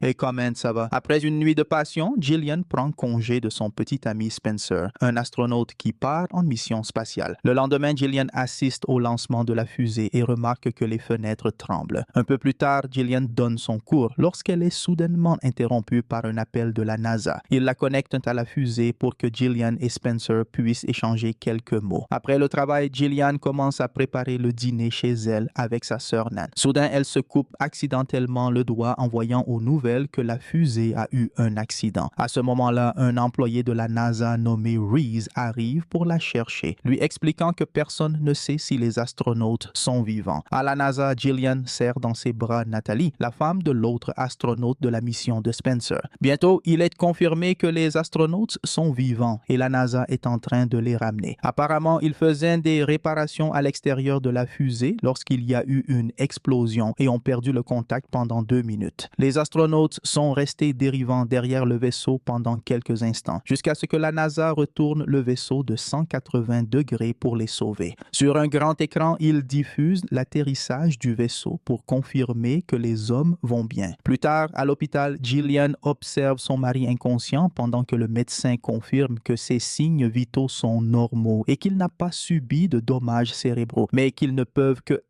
Et comment ça va? Après une nuit de passion, Gillian prend congé de son petit ami Spencer, un astronaute qui part en mission spatiale. Le lendemain, Gillian assiste au lancement de la fusée et remarque que les fenêtres tremblent. Un peu plus tard, Gillian donne son cours lorsqu'elle est soudainement interrompue par un appel de la NASA. Ils la connectent à la fusée pour que Gillian et Spencer puissent échanger quelques mots. Après le travail, Gillian commence à préparer le dîner chez elle avec sa sœur Nan. Soudain, elle se coupe accidentellement le doigt en voyant aux nouvelles que la fusée a eu un accident. À ce moment-là, un employé de la NASA nommé Reese arrive pour la chercher, lui expliquant que personne ne sait si les astronautes sont vivants. À la NASA, Gillian serre dans ses bras Natalie, la femme de l'autre astronaute de la mission de Spencer. Bientôt, il est confirmé que les astronautes sont vivants et la NASA est en train de les ramener. Apparemment, ils faisaient des réparations à l'extérieur de la fusée lorsqu'il y a eu une explosion et ont perdu le contact pendant 2 minutes. Les astronautes sont restés dérivants derrière le vaisseau pendant quelques instants, jusqu'à ce que la NASA retourne le vaisseau de 180 degrés pour les sauver. Sur un grand écran, ils diffusent l'atterrissage du vaisseau pour confirmer que les hommes vont bien. Plus tard, à l'hôpital, Gillian observe son mari inconscient pendant que le médecin confirme que ses signes vitaux sont normaux et qu'il n'a pas subi de dommages cérébraux, mais qu'ils ne peuvent que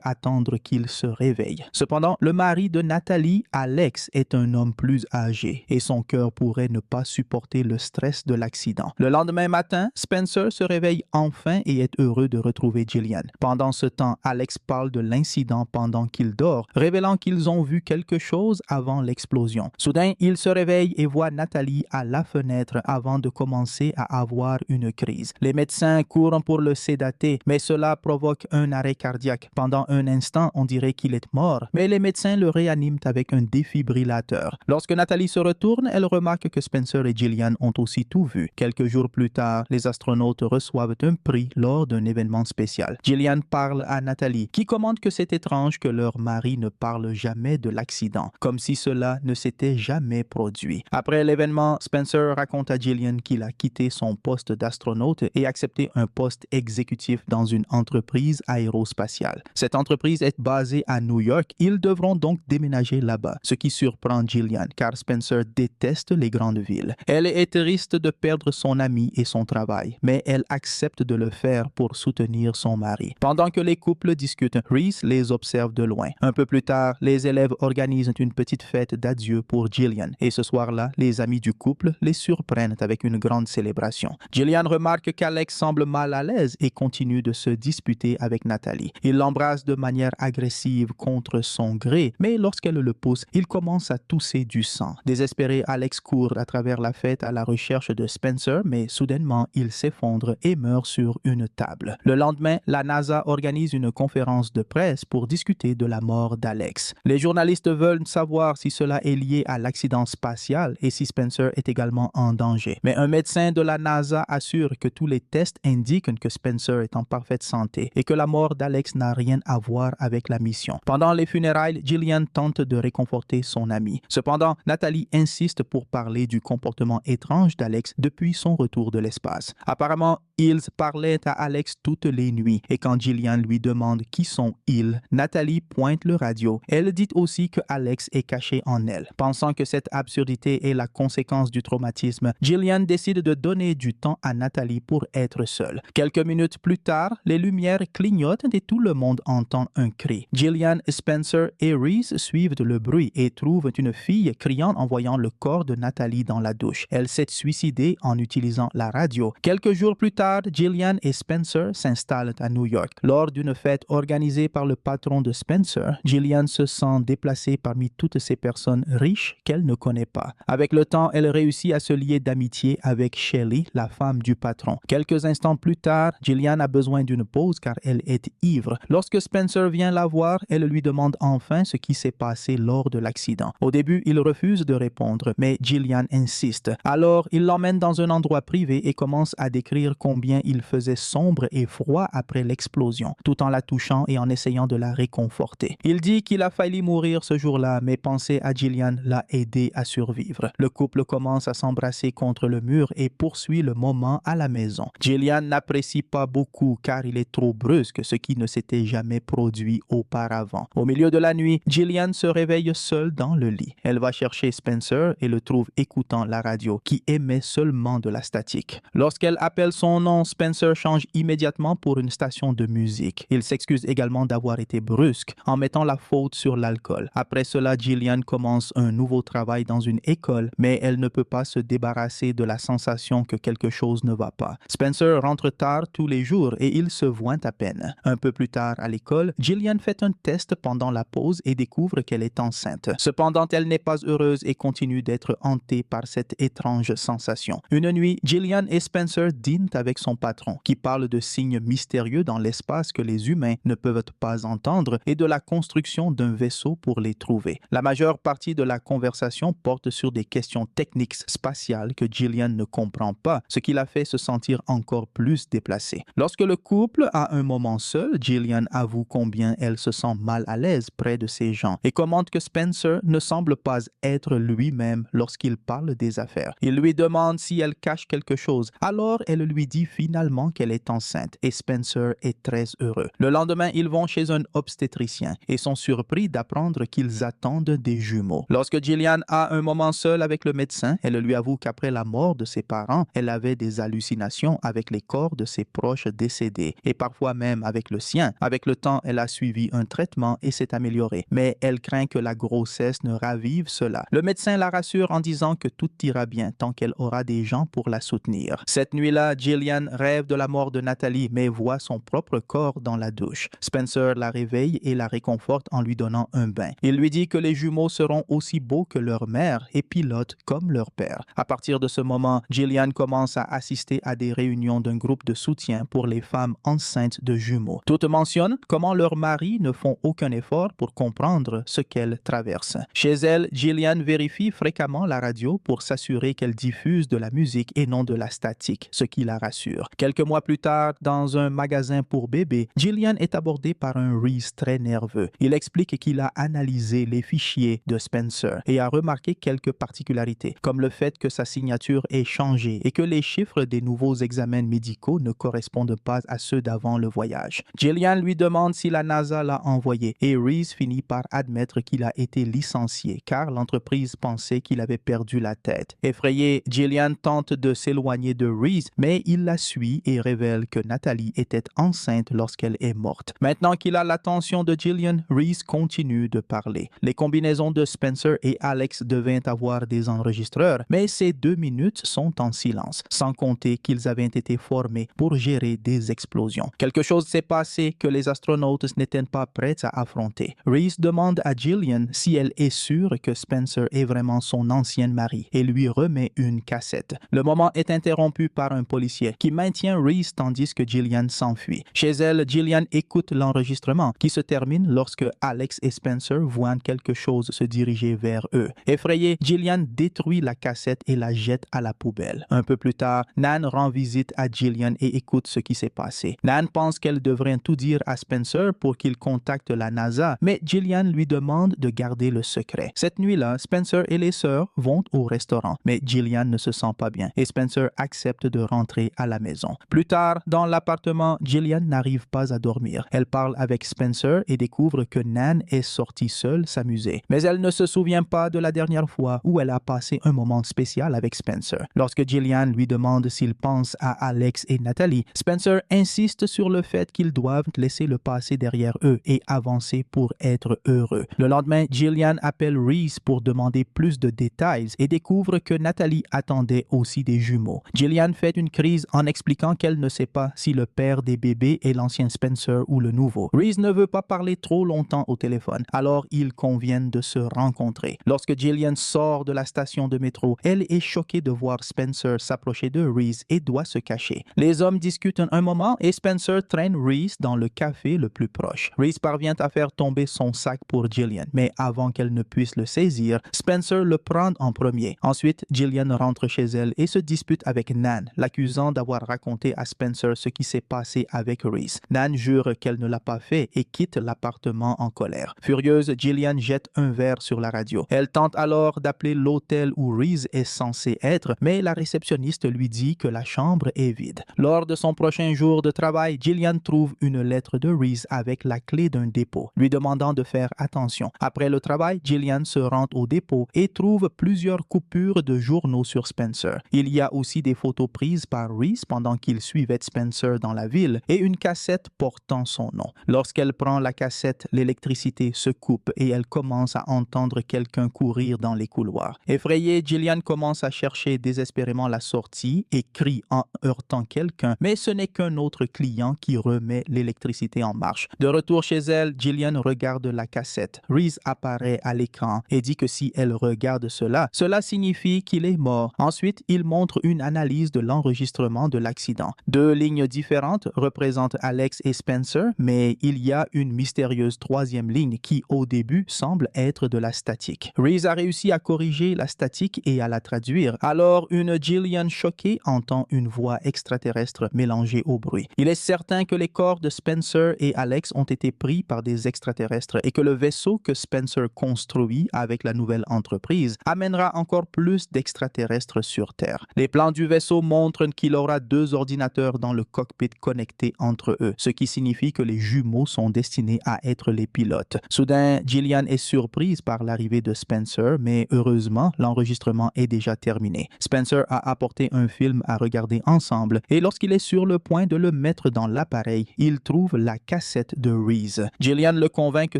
attendre qu'il se réveille. Cependant, le mari de Nathalie, Alex, est un homme plus âgé et son cœur pourrait ne pas supporter le stress de l'accident. Le lendemain matin, Spencer se réveille enfin et est heureux de retrouver Gillian. Pendant ce temps, Alex parle de l'incident pendant qu'il dort, révélant qu'ils ont vu quelque chose avant l'explosion. Soudain, il se réveille et voit Nathalie à la fenêtre avant de commencer à avoir une crise. Les médecins courent pour le sédater, mais cela provoque un arrêt cardiaque. Pendant un instant, on dirait qu'il est mort, mais les médecins le réaniment avec un défibrillateur. Lorsque Nathalie se retourne, elle remarque que Spencer et Gillian ont aussi tout vu. Quelques jours plus tard, les astronautes reçoivent un prix lors d'un événement spécial. Gillian parle à Nathalie, qui commente que c'est étrange que leur mari ne parle jamais de l'accident, comme si cela ne s'était jamais produit. Après l'événement, Spencer raconte à Gillian qu'il a quitté son poste d'astronaute et accepté un poste exécutif dans une entreprise aérospatiale. Cette entreprise est basée à New York. Ils devront donc déménager là-bas, ce qui surprend Gillian, car Spencer déteste les grandes villes. Elle est triste de perdre son ami et son travail, mais elle accepte de le faire pour soutenir son mari. Pendant que les couples discutent, Reese les observe de loin. Un peu plus tard, les élèves organisent une petite fête d'adieu pour Gillian, et ce soir-là, les amis du couple les surprennent avec une grande célébration. Gillian remarque qu'Alex semble mal à l'aise et continue de se disputer avec Nathalie. Il l'embrasse de manière agressive contre son gré, mais lorsqu'elle le pousse, il commence à tousser du sang. Désespéré, Alex court à travers la fête à la recherche de Spencer, mais soudainement, il s'effondre et meurt sur une table. Le lendemain, la NASA organise une conférence de presse pour discuter de la mort d'Alex. Les journalistes veulent savoir si cela est lié à l'accident spatial et si Spencer est également en danger. Mais un médecin de la NASA assure que tous les tests indiquent que Spencer est en parfaite santé et que la mort d'Alex n'a rien à voir avec la mission. Pendant les funérailles, Gillian tente de réconforter son ami. Cependant, Nathalie insiste pour parler du comportement étrange d'Alex depuis son retour de l'espace. Apparemment, ils parlaient à Alex toutes les nuits et quand Gillian lui demande qui sont ils, Nathalie pointe le radio. Elle dit aussi que Alex est caché en elle. Pensant que cette absurdité est la conséquence du traumatisme, Gillian décide de donner du temps à Nathalie pour être seule. Quelques minutes plus tard, les lumières clignotent et tout le monde entend un cri. Gillian, Spencer et Reese suivent le bruit et trouvent une fille criant en voyant le corps de Nathalie dans la douche. Elle s'est suicidée en utilisant la radio. Quelques jours plus tard, Gillian et Spencer s'installent à New York. Lors d'une fête organisée par le patron de Spencer, Gillian se sent déplacée parmi toutes ces personnes riches qu'elle ne connaît pas. Avec le temps, elle réussit à se lier d'amitié avec Shelley, la femme du patron. Quelques instants plus tard, Gillian a besoin d'une pause car elle est ivre. Lorsque Spencer vient la voir, elle lui demande enfin ce qui s'est passé lors de l'accident. Au début, il refuse de répondre, mais Gillian insiste. Alors, il l'emmène dans un endroit privé et commence à décrire combien il faisait sombre et froid après l'explosion, tout en la touchant et en essayant de la réconforter. Il dit qu'il a failli mourir ce jour-là, mais penser à Gillian l'a aidé à survivre. Le couple commence à s'embrasser contre le mur et poursuit le moment à la maison. Gillian n'apprécie pas beaucoup car il est trop brusque, ce qui ne s'était jamais produit auparavant. Au milieu de la nuit, Gillian se réveille seule dans le lit. Elle va chercher Spencer et le trouve écoutant la radio qui émet seulement de la statique. Lorsqu'elle appelle son nom, Spencer change immédiatement pour une station de musique. Il s'excuse également d'avoir été brusque en mettant la faute sur l'alcool. Après cela, Gillian commence un nouveau travail dans une école, mais elle ne peut pas se débarrasser de la sensation que quelque chose ne va pas. Spencer rentre tard tous les jours et il se voit à peine. Un peu plus tard à l'école, Gillian fait un test pendant la pause et découvre qu'elle est enceinte. Cependant, elle n'est pas heureuse et continue d'être hantée par cette étrange sensation. Une nuit, Gillian et Spencer dînent avec son patron, qui parle de signes mystérieux dans l'espace que les humains ne peuvent pas entendre et de la construction d'un vaisseau pour les trouver. La majeure partie de la conversation porte sur des questions techniques spatiales que Gillian ne comprend pas, ce qui la fait se sentir encore plus déplacée. Lorsque le couple a un moment seul, Gillian avoue combien elle se sent mal à l'aise près de ces gens et commente que Spencer ne semble pas être lui-même lorsqu'il parle des affaires. Il lui demande si elle cache quelque chose. Alors, elle lui dit finalement qu'elle est enceinte et Spencer est très heureux. Le lendemain, ils vont chez un obstétricien et sont surpris d'apprendre qu'ils attendent des jumeaux. Lorsque Gillian a un moment seul avec le médecin, elle lui avoue qu'après la mort de ses parents, elle avait des hallucinations avec les corps de ses proches décédés et parfois même avec le sien. Avec le temps, elle a suivi un traitement et s'est améliorée, mais elle craint que la grossesse ne ravive cela. Le médecin la rassure en disant que tout ira bien tant qu'elle aura des gens pour la soutenir. Cette nuit-là, Gillian rêve de la mort de Natalie, mais voit son propre corps dans la douche. Spencer la réveille et la réconforte en lui donnant un bain. Il lui dit que les jumeaux seront aussi beaux que leur mère et pilotes comme leur père. À partir de ce moment, Gillian commence à assister à des réunions d'un groupe de soutien pour les femmes enceintes de jumeaux. Toutes mentionnent comment leurs maris ne font aucun effort pour comprendre ce qu'elles traversent. Chez elle, Gillian vérifie fréquemment la radio pour s'assurer qu'elle diffuse de la musique et non de la statique, ce qui la rassure. Quelques mois plus tard, dans un magasin pour bébés, Gillian est abordée par un Reese très nerveux. Il explique qu'il a analysé les fichiers de Spencer et a remarqué quelques particularités, comme le fait que sa signature est changée et que les chiffres des nouveaux examens médicaux ne correspondent pas à ceux d'avant le voyage. Gillian lui demande si la NASA l'a envoyé et Reese finit par admettre qu'il a été licencié car l'entreprise pensait qu'il avait perdu la tête. Effrayée, Gillian tente de s'éloigner de Reese, mais il la suit et révèle que Natalie était enceinte lorsqu'elle est morte. Maintenant qu'il a l'attention de Gillian, Reese continue de parler. Les combinaisons de Spencer et Alex devaient avoir des enregistreurs, mais ces 2 minutes sont en silence, sans compter qu'ils avaient été formés pour gérer des explosions. Quelque chose s'est passé que les astronautes n'étaient pas prêts à affronter. Reese demande à Gillian si elle est sûre que Spencer est vraiment son ancien mari et lui remet une cassette. Le moment est interrompu par un policier qui maintient Reese tandis que Gillian s'enfuit. Chez elle, Gillian écoute l'enregistrement qui se termine lorsque Alex et Spencer voient quelque chose se diriger vers eux. Effrayée, Gillian détruit la cassette et la jette à la poubelle. Un peu plus tard, Nan rend visite à Gillian et écoute ce qui s'est passé. Nan pense qu'elle devrait tout dire à Spencer pour qu'il contacte la NASA, mais Gillian lui demande de garder le secret. Cette nuit-là, Spencer et les sœurs vont au restaurant, mais Gillian ne se sent pas bien et Spencer accepte de rentrer à la maison. Plus tard, dans l'appartement, Gillian n'arrive pas à dormir. Elle parle avec Spencer et découvre que Nan est sortie seule s'amuser. Mais elle ne se souvient pas de la dernière fois où elle a passé un moment spécial avec Spencer. Lorsque Gillian lui demande s'il pense à Alex et Natalie, Spencer insiste sur le fait qu'ils doivent laisser le passé derrière eux et avancer pour être heureux. Le lendemain, Gillian appelle Reese pour demander plus de détails et découvre que Natalie attendait aussi des jumeaux. Gillian fait une crise en expliquant qu'elle ne sait pas si le père des bébés est l'ancien Spencer ou le nouveau. Reese ne veut pas parler trop longtemps au téléphone, alors ils conviennent de se rencontrer. Lorsque Gillian sort de la station de métro, elle est choquée de voir Spencer s'approcher de Reese et doit se cacher. Les hommes discutent un moment et Spencer traîne Reese dans le café le plus proche. Reese parvient à faire tomber son sac pour Gillian, mais avant qu'elle ne puisse le saisir, Spencer le prend en premier. Ensuite, Gillian rentre chez elle et se dispute avec Nan, l'accusant d'avoir raconté à Spencer ce qui s'est passé avec Reese. Nan jure qu'elle ne l'a pas fait et quitte l'appartement en colère. Furieuse, Gillian jette un verre sur la radio. Elle tente alors d'appeler l'hôtel où Reese est censé être, mais la réceptionniste lui dit que la chambre est vide. Lors de son prochain jour de travail, Gillian trouve une lettre de Reese avec la clé d'un dépôt, lui demandant de faire attention station. Après le travail, Gillian se rend au dépôt et trouve plusieurs coupures de journaux sur Spencer. Il y a aussi des photos prises par Reese pendant qu'il suivait Spencer dans la ville et une cassette portant son nom. Lorsqu'elle prend la cassette, l'électricité se coupe et elle commence à entendre quelqu'un courir dans les couloirs. Effrayée, Gillian commence à chercher désespérément la sortie et crie en heurtant quelqu'un, mais ce n'est qu'un autre client qui remet l'électricité en marche. De retour chez elle, Gillian regarde la cassette. Reese apparaît à l'écran et dit que si elle regarde cela signifie qu'il est mort. Ensuite, il montre une analyse de l'enregistrement de l'accident. Deux lignes différentes représentent Alex et Spencer, mais il y a une mystérieuse troisième ligne qui, au début, semble être de la statique. Reese a réussi à corriger la statique et à la traduire. Alors, une Gillian choquée entend une voix extraterrestre mélangée au bruit. Il est certain que les corps de Spencer et Alex ont été pris par des extraterrestres et que le vaisseau que Spencer construit avec la nouvelle entreprise amènera encore plus d'extraterrestres sur Terre. Les plans du vaisseau montrent qu'il aura 2 ordinateurs dans le cockpit connectés entre eux, ce qui signifie que les jumeaux sont destinés à être les pilotes. Soudain, Gillian est surprise par l'arrivée de Spencer, mais heureusement, l'enregistrement est déjà terminé. Spencer a apporté un film à regarder ensemble et lorsqu'il est sur le point de le mettre dans l'appareil, il trouve la cassette de Reese. Gillian le convainc que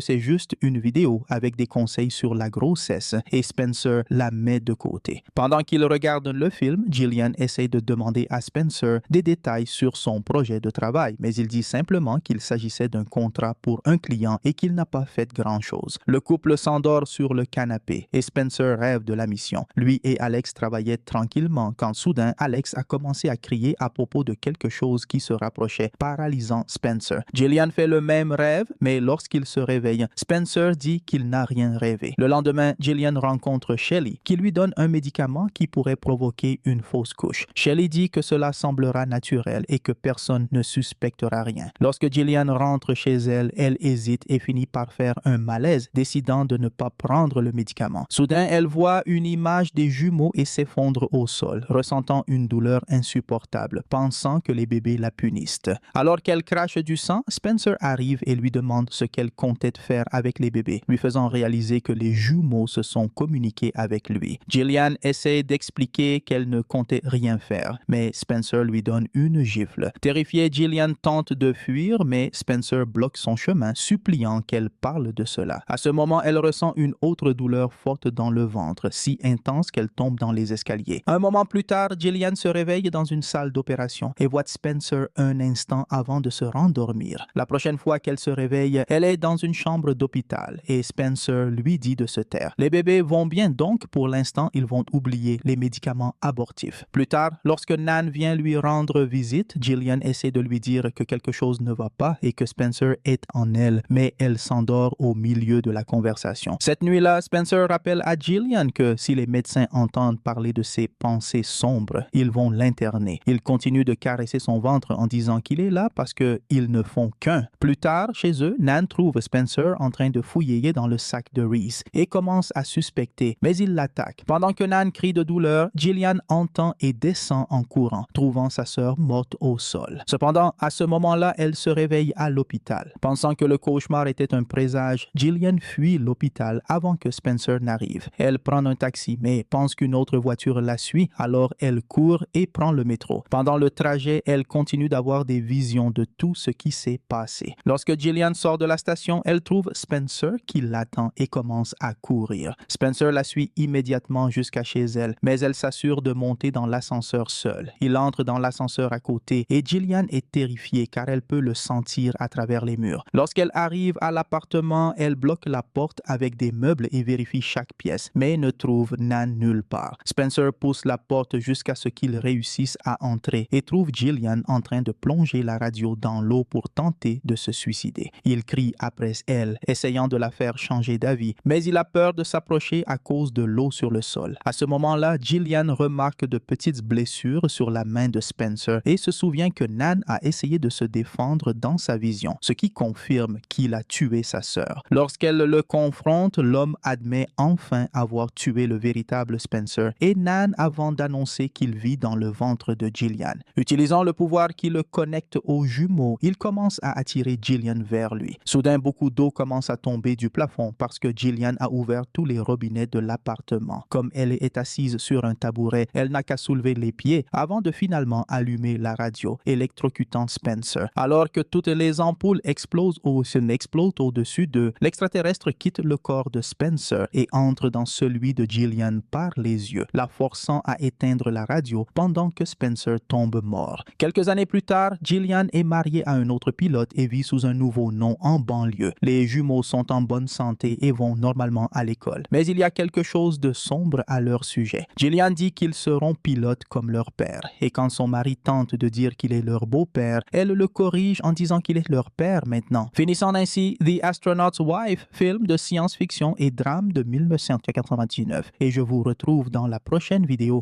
c'est juste une vidéo avec des conseils sur la grossesse et Spencer la met de côté. Pendant qu'il regarde le film, Gillian essaie de demander à Spencer des détails sur son projet de travail, mais il dit simplement qu'il s'agissait d'un contrat pour un client et qu'il n'a pas fait grand-chose. Le couple s'endort sur le canapé et Spencer rêve de la mission. Lui et Alex travaillaient tranquillement quand soudain Alex a commencé à crier à propos de quelque chose qui se rapprochait, paralysant Spencer. Gillian fait le même rêve, mais lorsqu'il se réveille, Spencer dit qu'il n'a rien rêvé. Le lendemain, Gillian rencontre Shelley, qui lui donne un médicament qui pourrait provoquer une fausse couche. Shelley dit que cela semblera naturel et que personne ne suspectera rien. Lorsque Gillian rentre chez elle, elle hésite et finit par faire un malaise, décidant de ne pas prendre le médicament. Soudain, elle voit une image des jumeaux et s'effondre au sol, ressentant une douleur insupportable, pensant que les bébés la punissent. Alors qu'elle crache du sang, Spencer arrive et lui demande ce qu'elle comptait faire avec les bébés, lui faisant réaliser que les jumeaux se sont communiqués avec lui. Gillian essaie d'expliquer qu'elle ne comptait rien faire, mais Spencer lui donne une gifle. Terrifiée, Gillian tente de fuir, mais Spencer bloque son chemin, suppliant qu'elle parle de cela. À ce moment, elle ressent une autre douleur forte dans le ventre, si intense qu'elle tombe dans les escaliers. Un moment plus tard, Gillian se réveille dans une salle d'opération et voit Spencer un instant avant de se rendormir. La prochaine fois qu'elle se réveille, elle est dans une chambre d'hôpital et Spencer lui dit de se taire. Les bébés vont bien, donc pour l'instant, ils vont oublier les médicaments abortifs. Plus tard, lorsque Nan vient lui rendre visite, Gillian essaie de lui dire que quelque chose ne va pas et que Spencer est en elle, mais elle s'endort au milieu de la conversation. Cette nuit-là, Spencer rappelle à Gillian que si les médecins entendent parler de ses pensées sombres, ils vont l'interner. Il continue de caresser son ventre en disant qu'il est là parce qu'ils ne font qu'un. Plus tard, chez eux, Nan trouve Spencer en train de fouiller dans le sac de Reese et commence à suspecter, mais il l'attaque. Pendant que Nan crie de douleur, Gillian entend et descend en courant, trouvant sa sœur morte au sol. Cependant, à ce moment-là, elle se réveille à l'hôpital. Pensant que le cauchemar était un présage, Gillian fuit l'hôpital avant que Spencer n'arrive. Elle prend un taxi, mais pense qu'une autre voiture la suit, alors elle court et prend le métro. Pendant le trajet, elle continue d'avoir des visions de tout ce qui s'est passé. Lorsque Gillian sort de la station, elle trouve Spencer qui l'attend et commence à courir. Spencer la suit immédiatement jusqu'à chez elle, mais elle s'assure de monter dans l'ascenseur seule. Il entre dans l'ascenseur à côté et Gillian est terrifiée car elle peut le sentir à travers les murs. Lorsqu'elle arrive à l'appartement, elle bloque la porte avec des meubles et vérifie chaque pièce, mais ne trouve Nan nulle part. Spencer pousse la porte jusqu'à ce qu'il réussisse à entrer et trouve Gillian en train de plonger la radio dans l'eau pour tenter de se suicider. Il crie après elle, essayant de la faire changer d'avis, mais il a peur de s'approcher à cause de l'eau sur le sol. À ce moment-là, Gillian remarque de petites blessures sur la main de Spencer et se souvient que Nan a essayé de se défendre dans sa vision, ce qui confirme qu'il a tué sa sœur. Lorsqu'elle le confronte, l'homme admet enfin avoir tué le véritable Spencer et Nan avant d'annoncer qu'il vit dans le ventre de Gillian. Utilisant le pouvoir qui le connecte aux jumeaux, il commence à attirer Gillian vers lui. Soudain, beaucoup d'eau commence à tomber du plafond parce que Gillian a ouvert tous les robinets de l'appartement. Comme elle est assise sur un tabouret, elle n'a qu'à soulever les pieds avant de finalement allumer la radio, électrocutant Spencer. Alors que toutes les ampoules explosent au-dessus d'eux, l'extraterrestre quitte le corps de Spencer et entre dans celui de Gillian par les yeux, la forçant à éteindre la radio pendant que Spencer tombe mort. Quelques années plus tard, Gillian est mariée à un autre pilote et vit sous un nouveau nom en banlieue. Les jumeaux sont en bonne santé et vont normalement à l'école. Mais il y a quelque chose de sombre à leur sujet. Gillian dit qu'ils seront pilotes comme leur père. Et quand son mari tente de dire qu'il est leur beau-père, elle le corrige en disant qu'il est leur père maintenant. Finissant ainsi The Astronaut's Wife, film de science-fiction et drame de 1999. Et je vous retrouve dans la prochaine vidéo